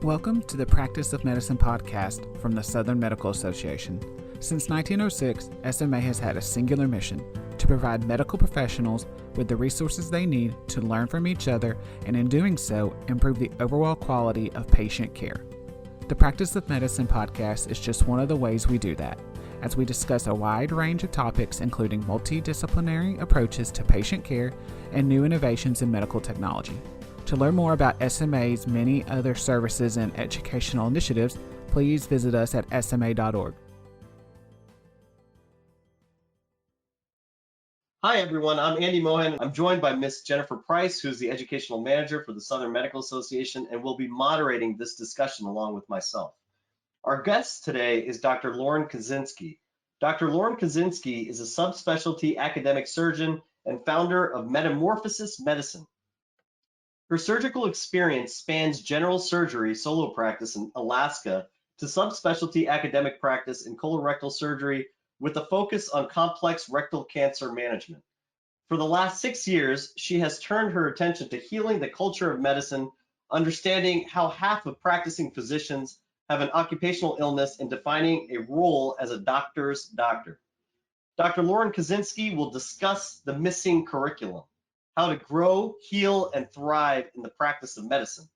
Welcome to the Practice of Medicine podcast from the Southern Medical Association. Since 1906, SMA has had a singular mission to provide medical professionals with the resources they need to learn from each other and in doing so, improve the overall quality of patient care. The Practice of Medicine podcast is just one of the ways we do that, as we discuss a wide range of topics including multidisciplinary approaches to patient care and new innovations in medical technology. To learn more about SMA's many other services and educational initiatives, please visit us at sma.org. Hi everyone, I'm Andy Mohan. I'm joined by Miss Jennifer Price, who's the Educational Manager for the Southern Medical Association, and will be moderating this discussion along with myself. Our guest today is Dr. Lauren Kaczynski. Dr. Lauren Kaczynski is a subspecialty academic surgeon and founder of Metamorphosis Medicine. Her surgical experience spans general surgery solo practice in Alaska to subspecialty academic practice in colorectal surgery with a focus on complex rectal cancer management. For the last 6 years, she has turned her attention to healing the culture of medicine, understanding how half of practicing physicians have an occupational illness, and defining a role as a doctor's doctor. Dr. Lauren Kaczynski will discuss the missing curriculum, how to grow, heal, and thrive in the practice of medicine.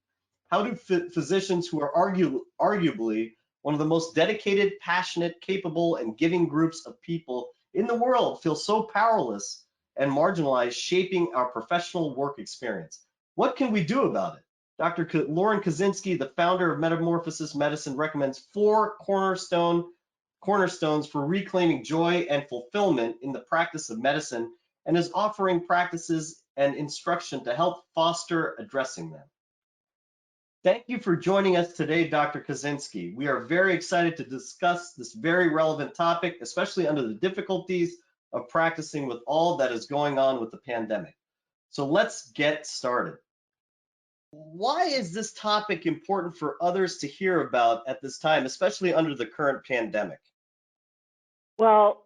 How do physicians who are arguably one of the most dedicated, passionate, capable, and giving groups of people in the world feel so powerless and marginalized, shaping our professional work experience? What can we do about it? Dr. Lauren Kaczynski, the founder of Metamorphosis Medicine, recommends 4 cornerstones for reclaiming joy and fulfillment in the practice of medicine, and is offering practices and instruction to help foster addressing them. Thank you for joining us today, Dr. Kosinski. We are very excited to discuss this very relevant topic, especially under the difficulties of practicing with all that is going on with the pandemic. So let's get started. Why is this topic important for others to hear about at this time, especially under the current pandemic? Well,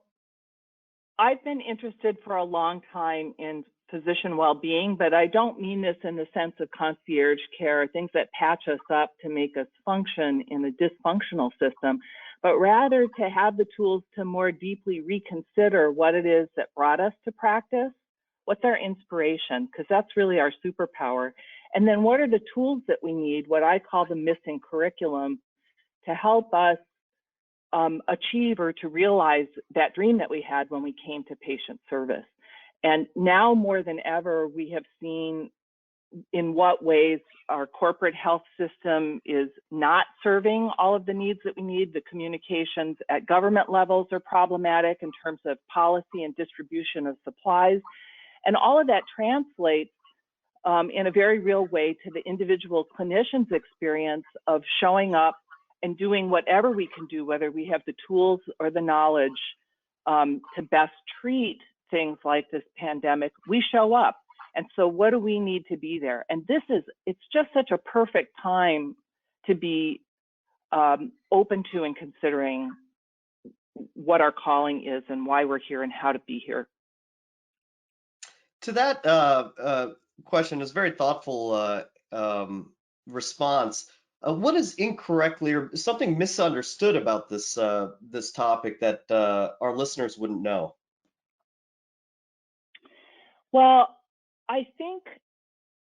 I've been interested for a long time in physician well-being, but I don't mean this in the sense of concierge care, things that patch us up to make us function in a dysfunctional system, but rather to have the tools to more deeply reconsider what it is that brought us to practice, what's our inspiration, because that's really our superpower, and then what are the tools that we need, what I call the missing curriculum, to help us achieve or to realize that dream that we had when we came to patient service. And now more than ever, we have seen in what ways our corporate health system is not serving all of the needs that we need. The communications at government levels are problematic in terms of policy and distribution of supplies. And all of that translates in a very real way to the individual clinician's experience of showing up and doing whatever we can do, whether we have the tools or the knowledge to best treat things like this pandemic. We show up. And so what do we need to be there? And it's just such a perfect time to be open to and considering what our calling is and why we're here and how to be here. To that question, is a very thoughtful response. What is incorrectly or something misunderstood about this topic that our listeners wouldn't know? Well, I think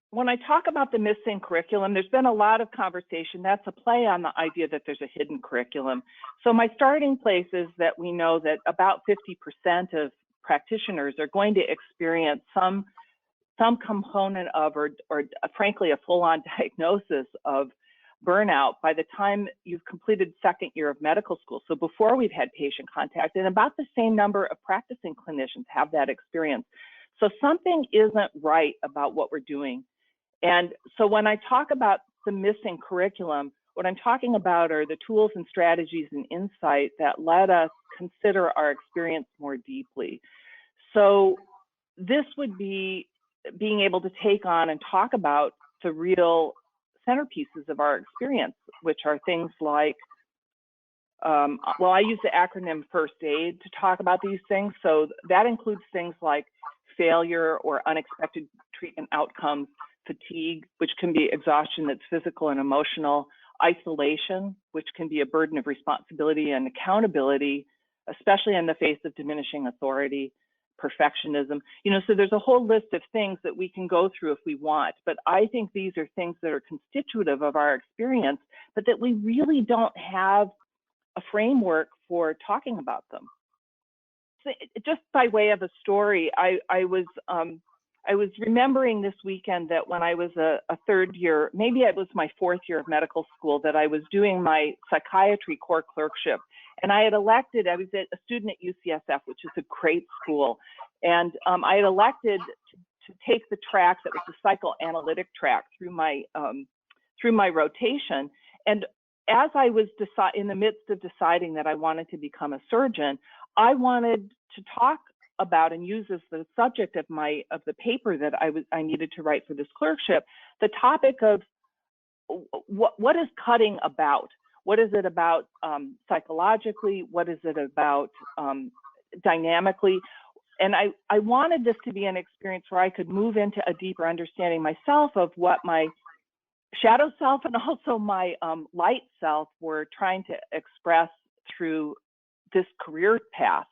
when I talk about the missing curriculum, there's been a lot of conversation. That's a play on the idea that there's a hidden curriculum. So my starting place is that we know that about 50% of practitioners are going to experience some component of, or frankly, a full-on diagnosis of burnout by the time you've completed second year of medical school. So before we've had patient contact, and about the same number of practicing clinicians have that experience. So something isn't right about what we're doing. And so when I talk about the missing curriculum, what I'm talking about are the tools and strategies and insight that let us consider our experience more deeply. So this would be being able to take on and talk about the real centerpieces of our experience, which are things like, well, I use the acronym FIRST AID to talk about these things. So that includes things like failure or unexpected treatment outcomes, fatigue, which can be exhaustion that's physical and emotional, isolation, which can be a burden of responsibility and accountability, especially in the face of diminishing authority, perfectionism. So there's a whole list of things that we can go through if we want, but I think these are things that are constitutive of our experience, but that we really don't have a framework for talking about them. So just by way of a story, I was remembering this weekend that when I was a third year, maybe it was my fourth year of medical school, that I was doing my psychiatry core clerkship. And I was a student at UCSF, which is a great school. And I had elected to take the track that was the psychoanalytic track through my rotation. And as I was in the midst of deciding that I wanted to become a surgeon, I wanted to talk about and use as the subject of the paper that I needed to write for this clerkship, the topic of what is cutting about? What is it about psychologically? What is it about dynamically? And I wanted this to be an experience where I could move into a deeper understanding myself of what my shadow self and also my light self were trying to express through this career path.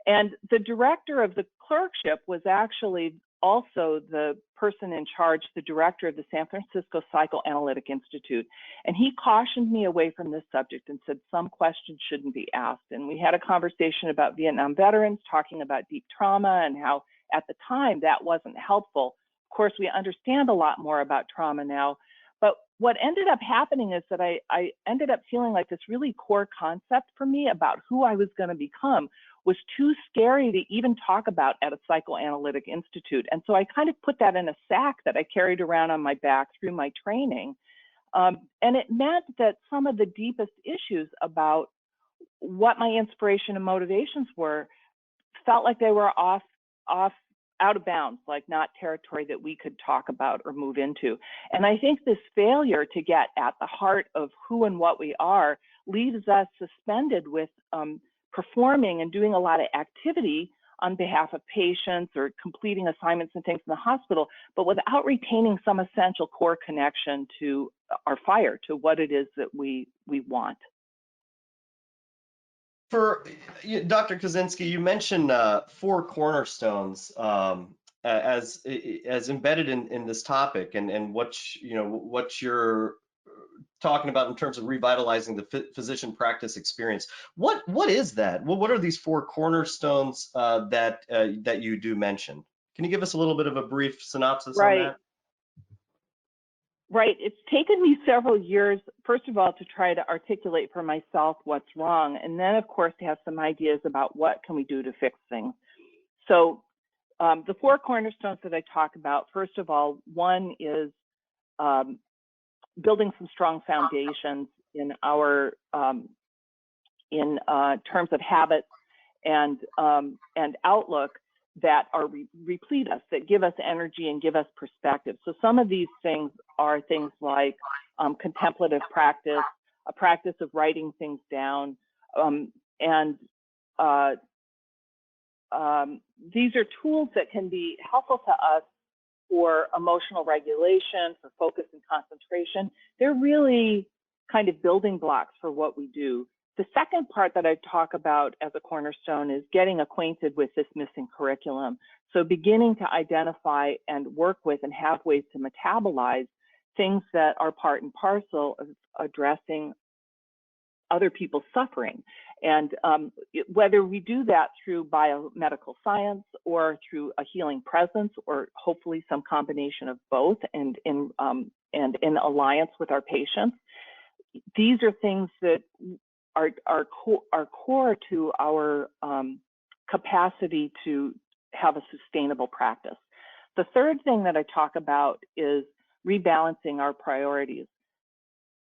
And the director of the clerkship was actually also the person in charge, the director of the San Francisco Psychoanalytic Institute. And he cautioned me away from this subject and said some questions shouldn't be asked. And we had a conversation about Vietnam veterans, talking about deep trauma and how at the time that wasn't helpful. Of course, we understand a lot more about trauma now. But what ended up happening is that I ended up feeling like this really core concept for me about who I was going to become was too scary to even talk about at a psychoanalytic institute. And so I kind of put that in a sack that I carried around on my back through my training. And it meant that some of the deepest issues about what my inspiration and motivations were felt like they were out of bounds, like not territory that we could talk about or move into. And I think this failure to get at the heart of who and what we are leaves us suspended with performing and doing a lot of activity on behalf of patients or completing assignments and things in the hospital, but without retaining some essential core connection to our fire, to what it is that we want. For Dr. Kosinski, you mentioned 4 cornerstones as embedded in this topic, and what you're talking about in terms of revitalizing the physician practice experience. What is that? Well, what are these 4 cornerstones that you do mention? Can you give us a little bit of a brief synopsis on that? Right. It's taken me several years, first of all, to try to articulate for myself what's wrong, and then, of course, to have some ideas about what can we do to fix things. So the 4 cornerstones that I talk about, first of all, one is building some strong foundations in our in terms of habits and outlook that replete us, that give us energy and give us perspective. So some of these things are things like contemplative practice, a practice of writing things down, and these are tools that can be helpful to us for emotional regulation, for focus and concentration. They're really kind of building blocks for what we do. The second part that I talk about as a cornerstone is getting acquainted with this missing curriculum. So beginning to identify and work with and have ways to metabolize things that are part and parcel of addressing other people's suffering. And whether we do that through biomedical science or through a healing presence, or hopefully some combination of both, and in alliance with our patients, these are things that are core to our capacity to have a sustainable practice. The third thing that I talk about is rebalancing our priorities.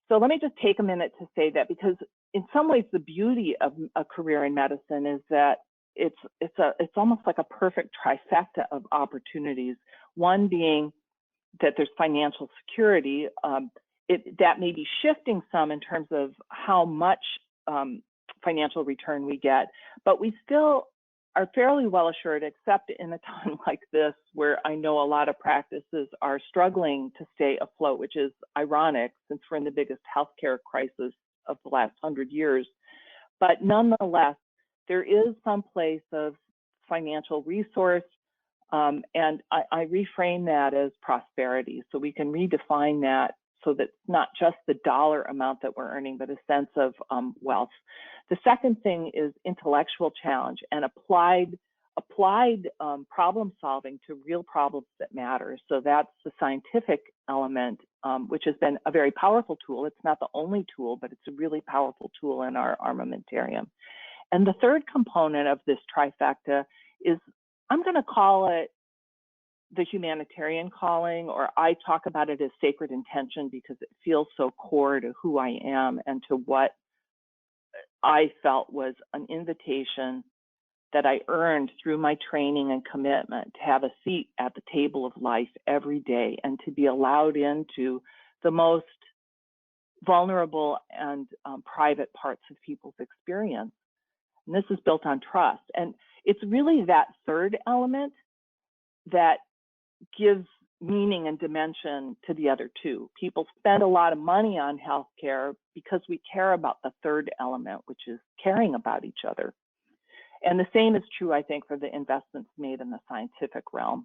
So let me just take a minute to say that, because in some ways the beauty of a career in medicine is that it's almost like a perfect trifecta of opportunities. One being that there's financial security. That may be shifting some in terms of how much financial return we get, but we still are fairly well assured, except in a time like this where I know a lot of practices are struggling to stay afloat, which is ironic since we're in the biggest healthcare crisis of the last 100 years. But nonetheless, there is some place of financial resource, and I reframe that as prosperity. So we can redefine that so that it's not just the dollar amount that we're earning, but a sense of wealth. The second thing is intellectual challenge and applied problem solving to real problems that matter. So that's the scientific element, which has been a very powerful tool. It's not the only tool, but it's a really powerful tool in our armamentarium. And the third component of this trifecta is, I'm going to call it the humanitarian calling, or I talk about it as sacred intention because it feels so core to who I am and to what I felt was an invitation that I earned through my training and commitment to have a seat at the table of life every day and to be allowed into the most vulnerable and private parts of people's experience. And this is built on trust. And it's really that third element that gives meaning and dimension to the other two. People spend a lot of money on healthcare because we care about the third element, which is caring about each other. And the same is true, I think, for the investments made in the scientific realm.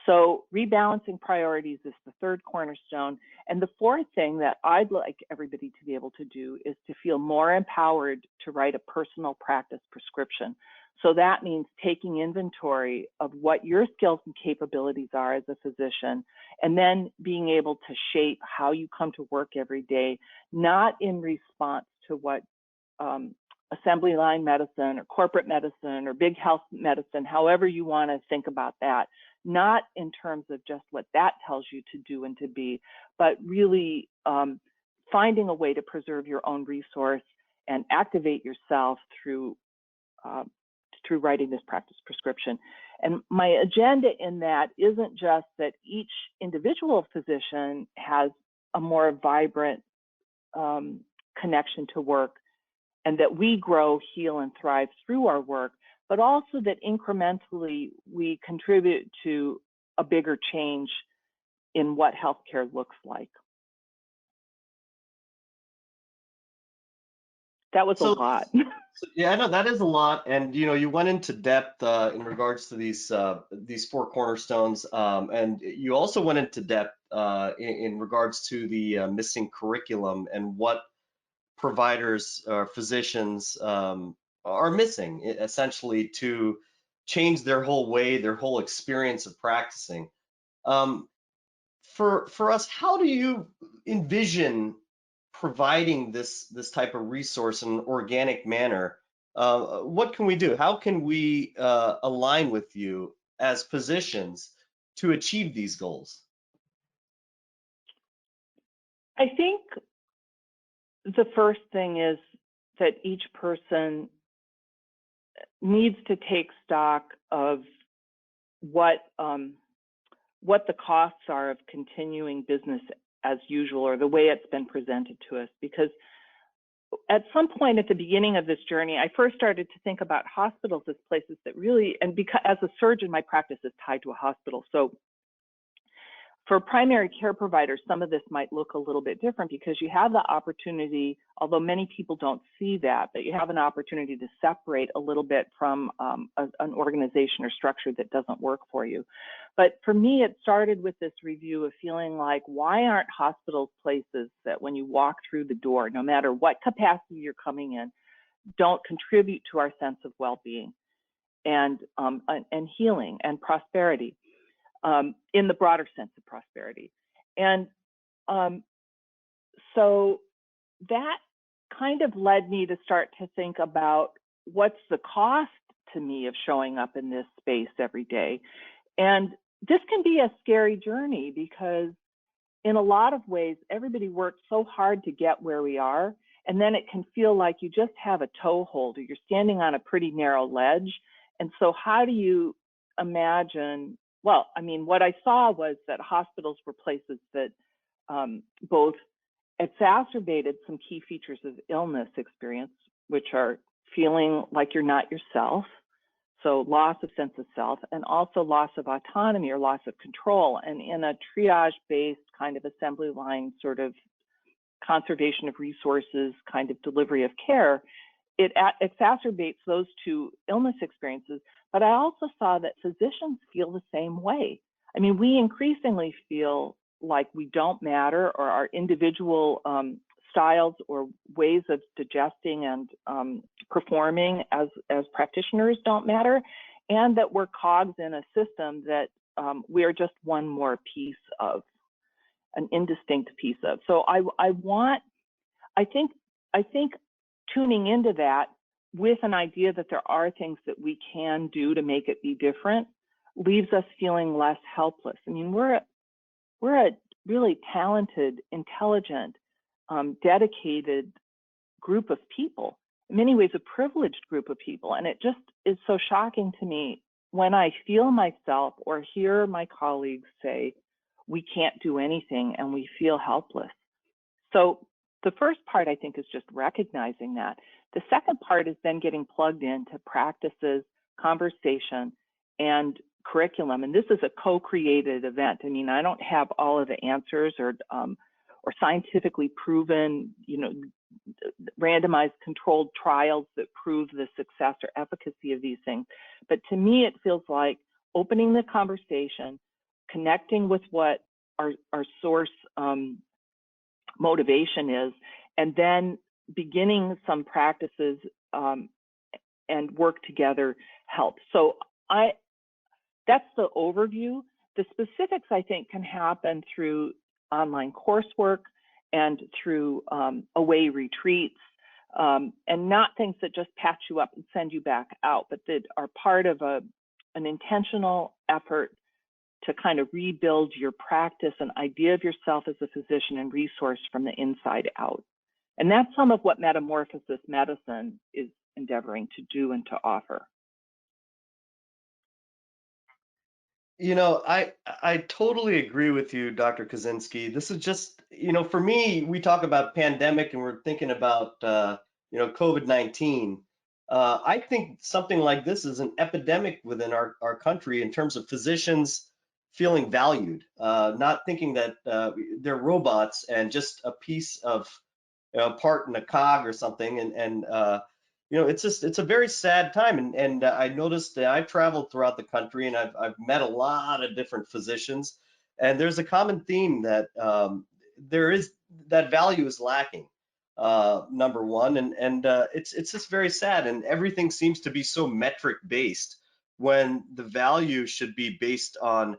So rebalancing priorities is the third cornerstone. And the fourth thing that I'd like everybody to be able to do is to feel more empowered to write a personal practice prescription. So that means taking inventory of what your skills and capabilities are as a physician, and then being able to shape how you come to work every day, not in response to what assembly line medicine or corporate medicine or big health medicine, however you want to think about that, not in terms of just what that tells you to do and to be, but really finding a way to preserve your own resource and activate yourself through writing this practice prescription. And my agenda in that isn't just that each individual physician has a more vibrant connection to work and that we grow, heal, and thrive through our work, but also that incrementally we contribute to a bigger change in what healthcare looks like. That was a lot. Yeah, no, that is a lot, and you went into depth in regards to these four cornerstones, and you also went into depth in regards to the missing curriculum and what providers or physicians are missing, essentially, to change their whole experience of practicing. For us, how do you envision providing this type of resource in an organic manner? What can we do? How can we align with you as physicians to achieve these goals? I think the first thing is that each person needs to take stock of what the costs are of continuing business as usual, or the way it's been presented to us. Because at some point at the beginning of this journey, I first started to think about hospitals as places that really, and because as a surgeon, my practice is tied to a hospital. So for primary care providers, some of this might look a little bit different because you have the opportunity, although many people don't see that, but you have an opportunity to separate a little bit from an organization or structure that doesn't work for you. But for me, it started with this review of feeling like, why aren't hospitals places that when you walk through the door, no matter what capacity you're coming in, don't contribute to our sense of well-being and healing and prosperity? In the broader sense of prosperity. And so that kind of led me to start to think about what's the cost to me of showing up in this space every day. And this can be a scary journey because in a lot of ways, everybody works so hard to get where we are. And then it can feel like you just have a toehold or you're standing on a pretty narrow ledge. And so how do you imagine? Well, I mean, what I saw was that hospitals were places that both exacerbated some key features of illness experience, which are feeling like you're not yourself, So loss of sense of self, and also loss of autonomy or loss of control. And in a triage-based kind of assembly line sort of conservation of resources kind of delivery of care, it exacerbates those two illness experiences. But I also saw that physicians feel the same way. I mean, we increasingly feel like we don't matter, or our individual styles or ways of digesting and performing as practitioners don't matter, and that we're cogs in a system that we are just one more piece of, an indistinct piece of. So I think tuning into that with an idea that there are things that we can do to make it be different leaves us feeling less helpless. I mean, we're a really talented, intelligent, dedicated group of people, in many ways a privileged group of people. And it just is so shocking to me when I feel myself or hear my colleagues say, we can't do anything and we feel helpless. So the first part, I think, is just recognizing that. The second part is then getting plugged into practices, conversation, and curriculum. And this is a co-created event. I mean, I don't have all of the answers or scientifically proven, randomized controlled trials that prove the success or efficacy of these things. But to me, it feels like opening the conversation, connecting with what our source motivation is, and then beginning some practices and work together helps. So that's the overview. The specifics, I think, can happen through online coursework and through away retreats, and not things that just patch you up and send you back out, but that are part of an intentional effort to kind of rebuild your practice, an idea of yourself as a physician and resource from the inside out. And that's some of what Metamorphosis Medicine is endeavoring to do and to offer. I totally agree with you, Dr. Kaczynski. This is just, for me, we talk about pandemic and we're thinking about, COVID-19. I think something like this is an epidemic within our country in terms of physicians feeling valued, not thinking that they're robots and just a piece of part in a cog or something. And it's a very sad time. And I noticed that I've traveled throughout the country and I've met a lot of different physicians, and there's a common theme that there is that value is lacking. Number one, and it's just very sad, and everything seems to be so metric based when the value should be based on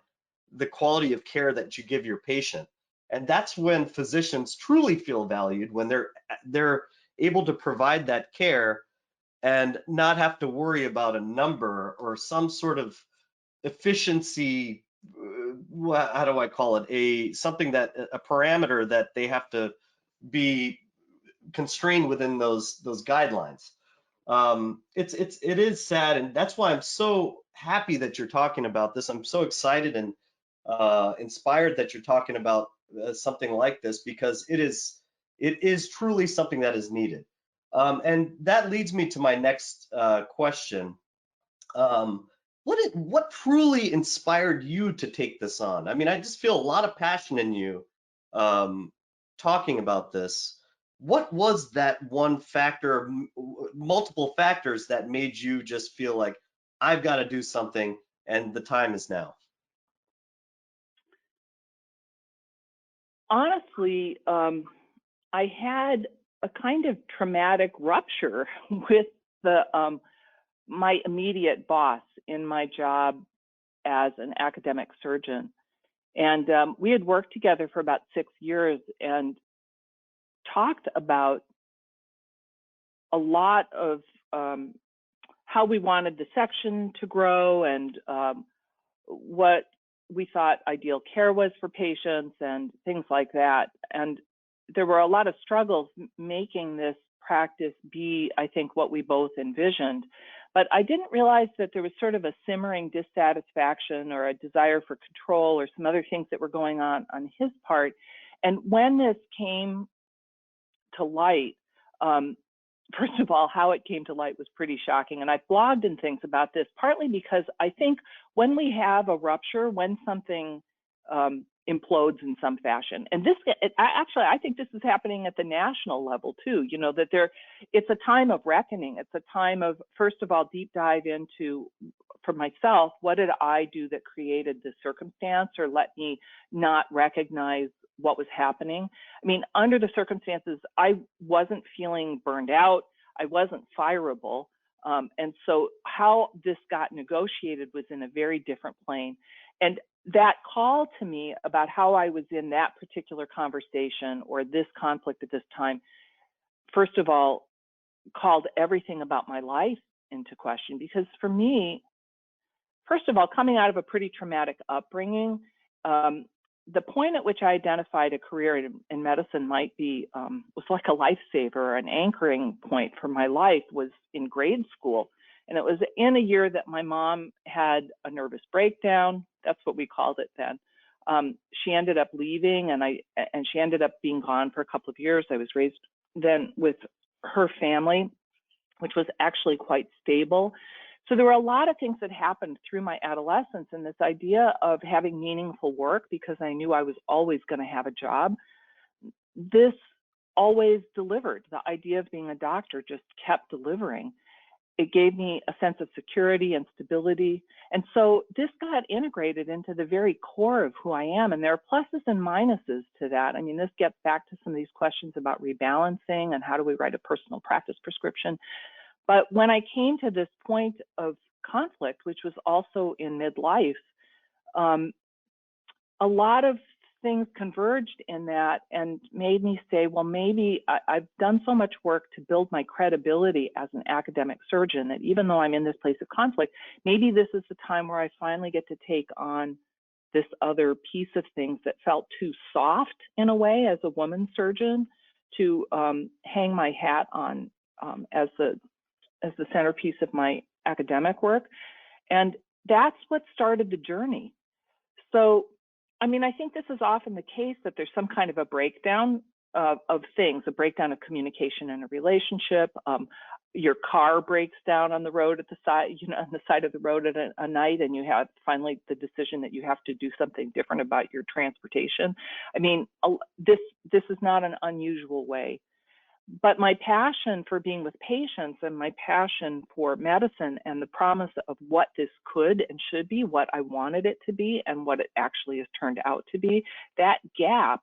the quality of care that you give your patient. And that's when physicians truly feel valued, when they're able to provide that care and not have to worry about a number or some sort of efficiency, how do I call it, a parameter that they have to be constrained within those guidelines. It is sad, and that's why I'm so happy that you're talking about this. I'm so excited and inspired that you're talking about something like this, because it is truly something that is needed. And that leads me to my next question. What truly inspired you to take this on? I mean, I just feel a lot of passion in you talking about this. What was that one factor, multiple factors that made you just feel like I've got to do something and the time is now? Honestly, I had a kind of traumatic rupture with my immediate boss in my job as an academic surgeon. And we had worked together for about 6 years and talked about a lot of how we wanted the section to grow and what we thought ideal care was for patients and things like that. And there were a lot of struggles making this practice be, I think, what we both envisioned. But I didn't realize that there was sort of a simmering dissatisfaction or a desire for control or some other things that were going on his part. And when this came to light, first of all, how it came to light was pretty shocking. And I've blogged and things about this, partly because I think when we have a rupture, when something implodes in some fashion, and this, actually, I think this is happening at the national level too, you know, that it's a time of reckoning. It's a time of, first of all, deep dive into, for myself, what did I do that created this circumstance or let me not recognize what was happening? I mean, under the circumstances, I wasn't feeling burned out. I wasn't fireable. And so how this got negotiated was in a very different plane. And that call to me about how I was in that particular conversation or this conflict at this time, first of all, called everything about my life into question. Because for me, first of all, coming out of a pretty traumatic upbringing, the point at which I identified a career in medicine might be, was like a lifesaver, an anchoring point for my life was in grade school. And it was in a year that my mom had a nervous breakdown. That's what we called it then. She ended up leaving and she ended up being gone for a couple of years. I was raised then with her family, which was actually quite stable. So there were a lot of things that happened through my adolescence, and this idea of having meaningful work because I knew I was always going to have a job. This always delivered. The idea of being a doctor just kept delivering. It gave me a sense of security and stability. And so this got integrated into the very core of who I am. And there are pluses and minuses to that. I mean, this gets back to some of these questions about rebalancing and how do we write a personal practice prescription. But when I came to this point of conflict, which was also in midlife, a lot of things converged in that and made me say, well, maybe I've done so much work to build my credibility as an academic surgeon that even though I'm in this place of conflict, maybe this is the time where I finally get to take on this other piece of things that felt too soft in a way as a woman surgeon to hang my hat on as the centerpiece of my academic work. And that's what started the journey. So, I mean, I think this is often the case that there's some kind of a breakdown of things, a breakdown of communication in a relationship. Your car breaks down on the road at the side, you know, on the side of the road at a night, and you have finally the decision that you have to do something different about your transportation. I mean, this is not an unusual way. But my passion for being with patients and my passion for medicine and the promise of what this could and should be, what I wanted it to be and what it actually has turned out to be, that gap,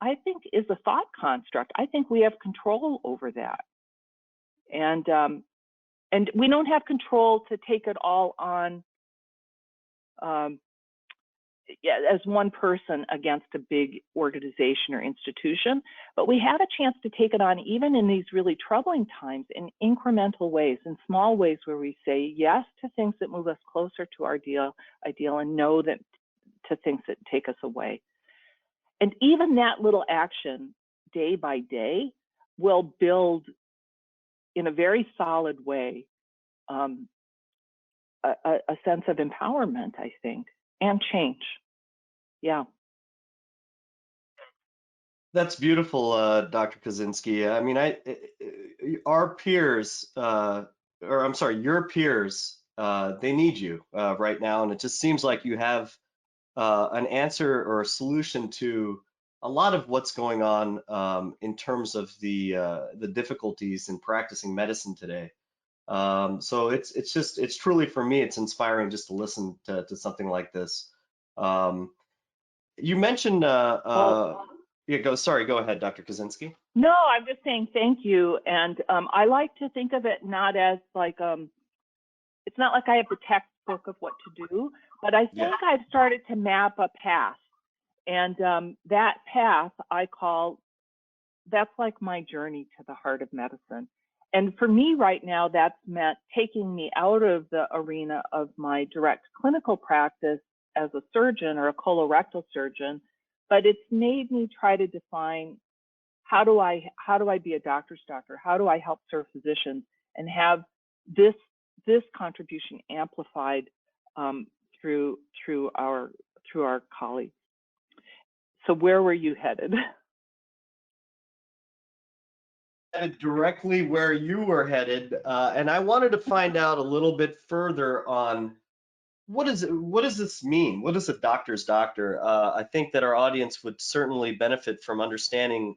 I think, is a thought construct. I think we have control over that. And we don't have control to take it all on as one person against a big organization or institution, but we have a chance to take it on even in these really troubling times in incremental ways, in small ways where we say yes to things that move us closer to our ideal and no that to things that take us away. And even that little action day by day will build in a very solid way a sense of empowerment, I think, and change. Yeah. That's beautiful, Dr. Kaczynski. I mean, our peers, your peers, they need you right now, and it just seems like you have an answer or a solution to a lot of what's going on in terms of the difficulties in practicing medicine today. So it's truly, for me, it's inspiring just to listen to something like this. You mentioned, go ahead, Dr. Kaczynski. No, I'm just saying thank you. And I like to think of it not as like, it's not like I have the textbook of what to do, but I think I've started to map a path. And that path that's like my journey to the heart of medicine. And for me right now, that's meant taking me out of the arena of my direct clinical practice as a surgeon or a colorectal surgeon, but it's made me try to define how do I be a doctor's doctor? How do I help serve physicians and have this contribution amplified through our colleagues? So where were you headed? headed directly where you were headed, and I wanted to find out a little bit further on what does this mean? What is a doctor's doctor? I think that our audience would certainly benefit from understanding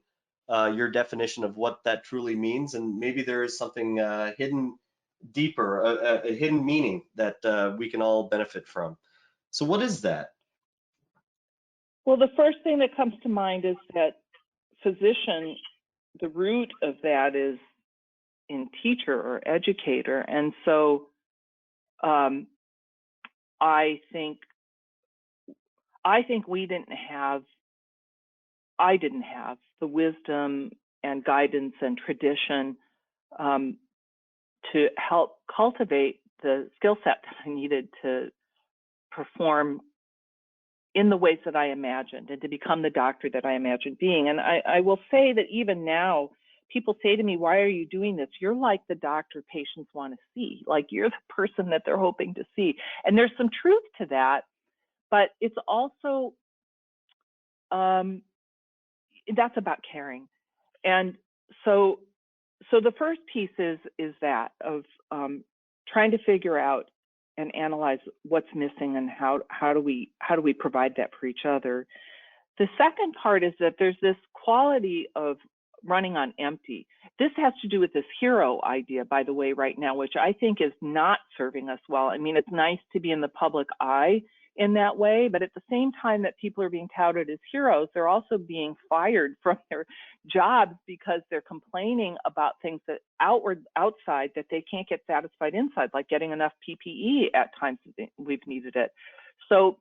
your definition of what that truly means, and maybe there is something hidden deeper, a hidden meaning that we can all benefit from. So what is that? Well, the first thing that comes to mind is that physician, the root of that is in teacher or educator. And so I think I didn't have the wisdom and guidance and tradition to help cultivate the skill set that I needed to perform in the ways that I imagined and to become the doctor that I imagined being. And I will say that even now, people say to me, why are you doing this? You're like the doctor patients want to see. Like you're the person that they're hoping to see. And there's some truth to that, but it's also, that's about caring. And so the first piece is that of trying to figure out and analyze what's missing and how do we provide that for each other. The second part is that there's this quality of running on empty. This has to do with this hero idea, by the way, right now, which I think is not serving us well. I mean, it's nice to be in the public eye in that way, but at the same time that people are being touted as heroes, they're also being fired from their jobs because they're complaining about things that outside that they can't get satisfied inside, like getting enough PPE at times we've needed it. So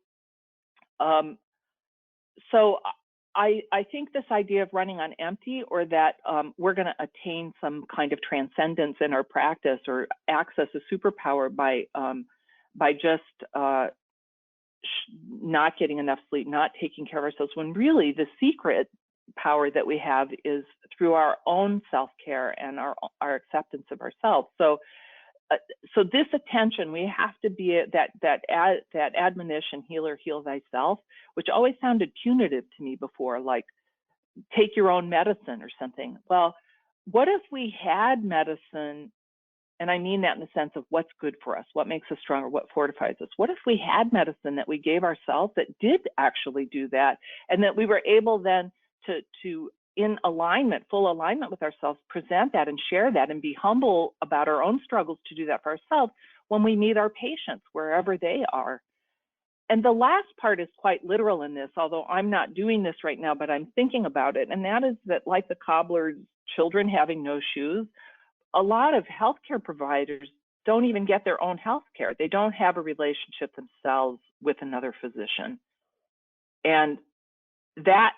I think this idea of running on empty, or that we're going to attain some kind of transcendence in our practice or access a superpower by just not getting enough sleep, not taking care of ourselves, when really the secret power that we have is through our own self-care and our acceptance of ourselves. So this attention, we have to be that admonition, healer, heal thyself, which always sounded punitive to me before, like take your own medicine or something. Well, what if we had medicine? And I mean that in the sense of what's good for us, what makes us stronger, what fortifies us. What if we had medicine that we gave ourselves that did actually do that, and that we were able then to in alignment, full alignment with ourselves, present that and share that and be humble about our own struggles to do that for ourselves when we meet our patients, wherever they are. And the last part is quite literal in this, although I'm not doing this right now, but I'm thinking about it. And that is that, like the cobbler's children having no shoes, a lot of healthcare providers don't even get their own healthcare. They don't have a relationship themselves with another physician. And that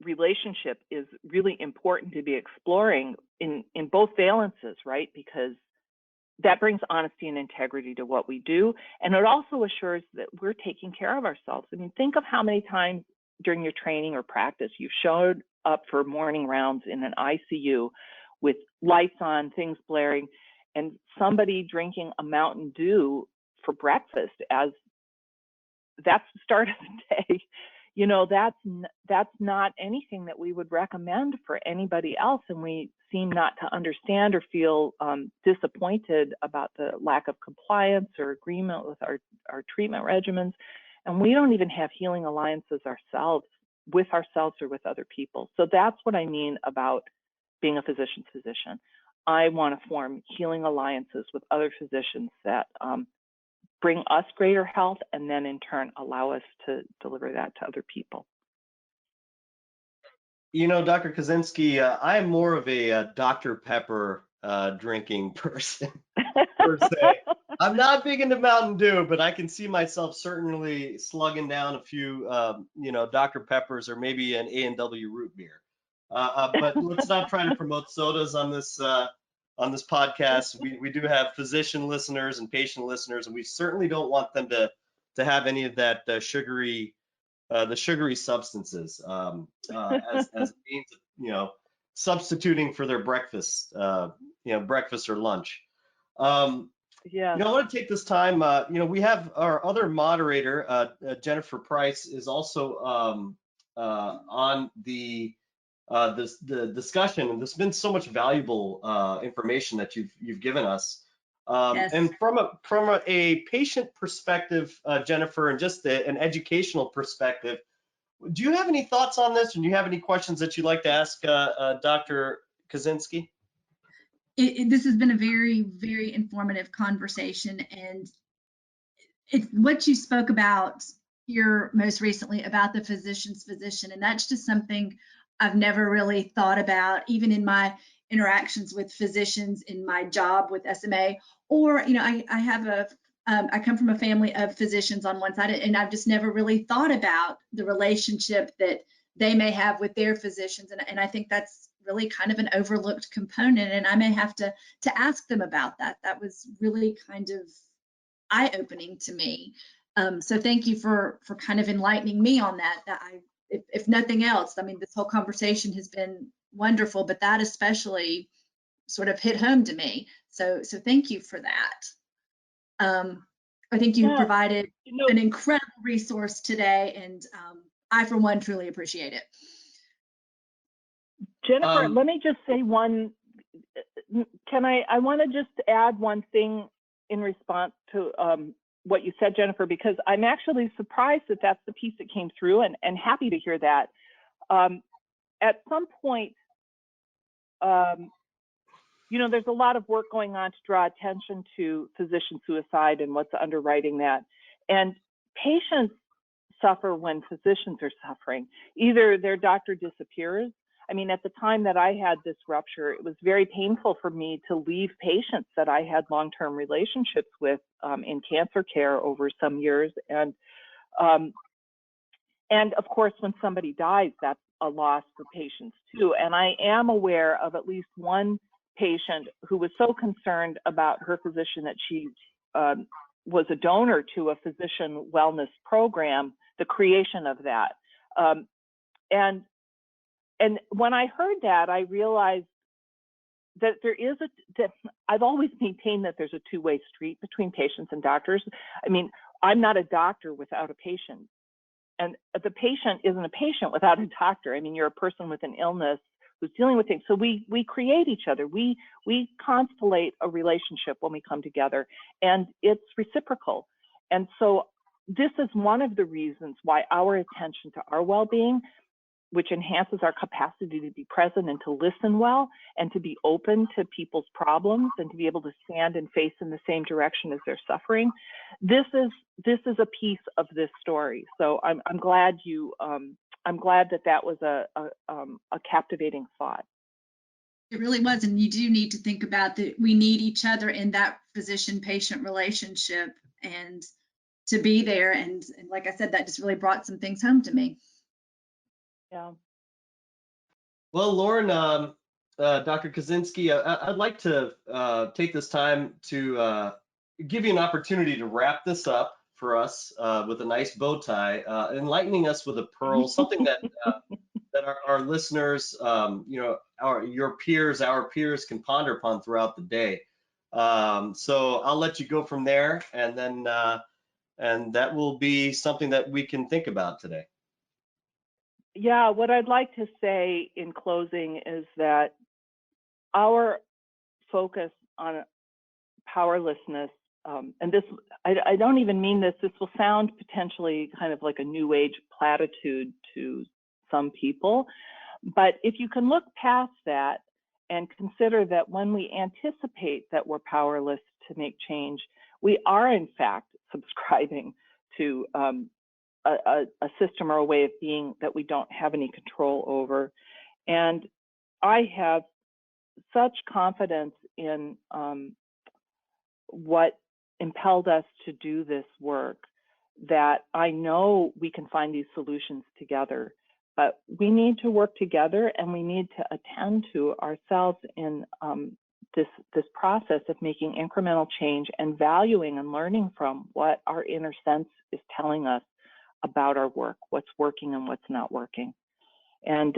relationship is really important to be exploring in both valences, right? Because that brings honesty and integrity to what we do. And it also assures that we're taking care of ourselves. I mean, think of how many times during your training or practice you've showed up for morning rounds in an ICU with lights on, things blaring, and somebody drinking a Mountain Dew for breakfast as that's the start of the day. You know, that's not anything that we would recommend for anybody else. And we seem not to understand or feel disappointed about the lack of compliance or agreement with our treatment regimens. And we don't even have healing alliances ourselves, with ourselves or with other people. So that's what I mean about being a physician's physician. I want to form healing alliances with other physicians that bring us greater health, and then in turn allow us to deliver that to other people. You know, Dr. Kosinski, I am more of a Dr. Pepper drinking person per se. I'm not big into Mountain Dew, but I can see myself certainly slugging down a few, Dr. Peppers or maybe an A&W root beer. But let's not try to promote sodas on this podcast. We do have physician listeners and patient listeners, and we certainly don't want them to have any of that sugary substances as a means of substituting for their breakfast breakfast or lunch. Yeah. I want to take this time. We have our other moderator, Jennifer Price, is also on the the discussion, and there's been so much valuable information that you've given us. Yes. And from a patient perspective, Jennifer, and just an educational perspective, do you have any thoughts on this? And do you have any questions that you'd like to ask Dr. Kaczynski? This has been a very, very informative conversation, and it's what you spoke about here most recently about the physician's physician, and that's just something I've never really thought about, even in my interactions with physicians in my job with SMA. Or, you know, I come from a family of physicians on one side, and I've just never really thought about the relationship that they may have with their physicians, and I think that's really kind of an overlooked component, and I may have to ask them about that. That was really kind of eye-opening to me. So thank you for kind of enlightening me on that. If nothing else, I mean, this whole conversation has been wonderful, but that especially sort of hit home to me. So thank you for that. I think you provided an incredible resource today, and I, for one, truly appreciate it. Jennifer, let me just say one, I want to just add one thing in response to what you said, Jennifer, because I'm actually surprised that that's the piece that came through, and happy to hear that. At some point, you know, there's a lot of work going on to draw attention to physician suicide and what's underwriting that. And patients suffer when physicians are suffering. Either their doctor disappears. I mean, at the time that I had this rupture, it was very painful for me to leave patients that I had long-term relationships with in cancer care over some years. And of course, when somebody dies, that's a loss for patients too. And I am aware of at least one patient who was so concerned about her physician that she was a donor to a physician wellness program, the creation of that. And when I heard that, I realized that I've always maintained that there's a two-way street between patients and doctors. I mean, I'm not a doctor without a patient. And the patient isn't a patient without a doctor. I mean, you're a person with an illness who's dealing with things. So we create each other. We constellate a relationship when we come together, and it's reciprocal. And so this is one of the reasons why our attention to our well-being, which enhances our capacity to be present and to listen well and to be open to people's problems and to be able to stand and face in the same direction as they're suffering. This is a piece of this story. So I'm glad that was a captivating thought. It really was, and you do need to think about that. We need each other in that physician-patient relationship, and to be there. And like I said, that just really brought some things home to me. Yeah. Well, Lauren, Dr. Kaczynski, I'd like to take this time to give you an opportunity to wrap this up for us with a nice bow tie, enlightening us with a pearl, something that that our listeners, you know, our peers can ponder upon throughout the day. So I'll let you go from there, and then and that will be something that we can think about today. Yeah, what I'd like to say in closing is that our focus on powerlessness, and this, I don't even mean this will sound potentially kind of like a new age platitude to some people, but if you can look past that and consider that when we anticipate that we're powerless to make change, we are in fact subscribing to a system or a way of being that we don't have any control over. And I have such confidence in what impelled us to do this work that I know we can find these solutions together. But we need to work together, and we need to attend to ourselves in this process of making incremental change and valuing and learning from what our inner sense is telling us about our work, what's working and what's not working. And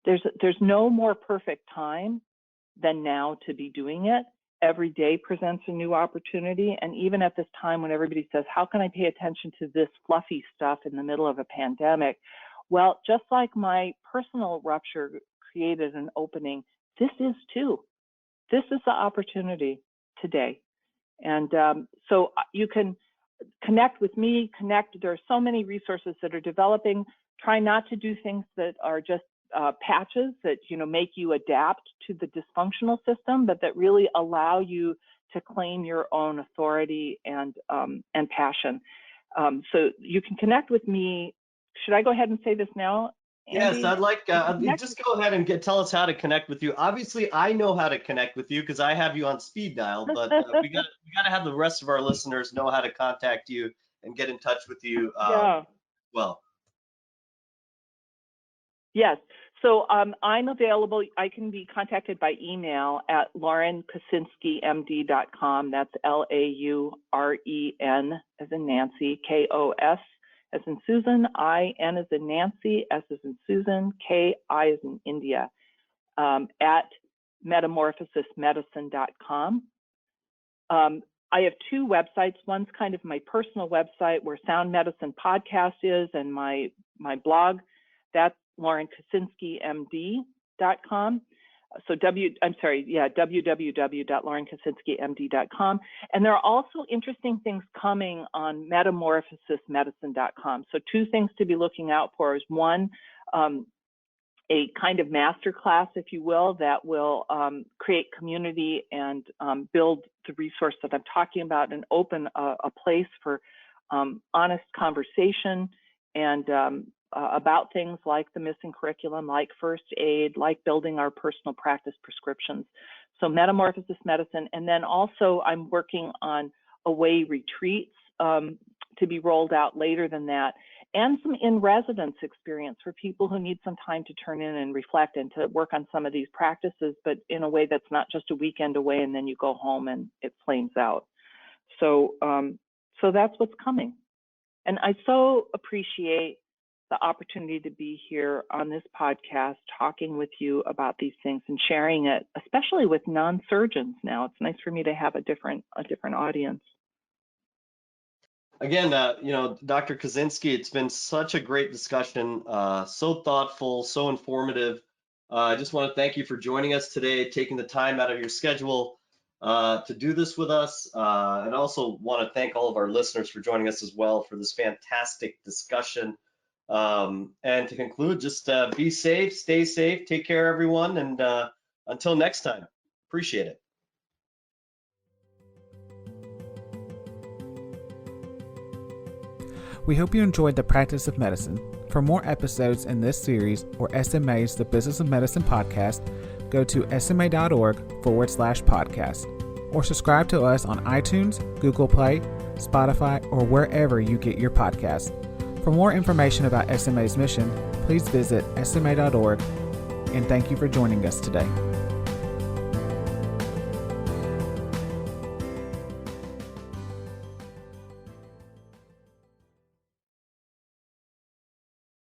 there's no more perfect time than now to be doing it. Every day presents a new opportunity. And even at this time when everybody says, how can I pay attention to this fluffy stuff in the middle of a pandemic? Well, just like my personal rupture created an opening, this is too. This is the opportunity today. And so you can connect with me, there are so many resources that are developing. Try not to do things that are just patches that, make you adapt to the dysfunctional system, but that really allow you to claim your own authority and passion. So you can connect with me. Should I go ahead and say this now, Andy? Yes, I'd like, just go ahead and tell us how to connect with you. Obviously, I know how to connect with you because I have you on speed dial, but we got to have the rest of our listeners know how to contact you and get in touch with you well. Yes. So I'm available. I can be contacted by email at laurenkaczynskimd.com. That's LAUREN as in Nancy, KOS as in Susan, IN as in Nancy, S as in Susan, KI as in India, at metamorphosismedicine.com. I have two websites. One's kind of my personal website where Sound Medicine Podcast is, and my blog. That's laurenkaczynskimd.com. So www.laurenkaczynskimd.com. And there are also interesting things coming on metamorphosismedicine.com. So two things to be looking out for is one, a kind of master class, if you will, that will create community and build the resource that I'm talking about and open a place for honest conversation and about things like the missing curriculum, like first aid, like building our personal practice prescriptions. So Metamorphosis Medicine. And then also I'm working on away retreats to be rolled out later than that, and some in-residence experience for people who need some time to turn in and reflect and to work on some of these practices, but in a way that's not just a weekend away and then you go home and it flames out. So, so that's what's coming. And I so appreciate the opportunity to be here on this podcast, talking with you about these things and sharing it, especially with non-surgeons now. It's nice for me to have a different audience. Again, Dr. Kosinski, it's been such a great discussion, so thoughtful, so informative. I just want to thank you for joining us today, taking the time out of your schedule to do this with us. And also want to thank all of our listeners for joining us as well for this fantastic discussion. And to conclude, just be safe, stay safe, take care, everyone. And until next time, appreciate it. We hope you enjoyed the practice of medicine. For more episodes in this series or SMA's The Business of Medicine podcast, go to sma.org/podcast or subscribe to us on iTunes, Google Play, Spotify, or wherever you get your podcasts. For more information about SMA's mission, please visit sma.org, and thank you for joining us today.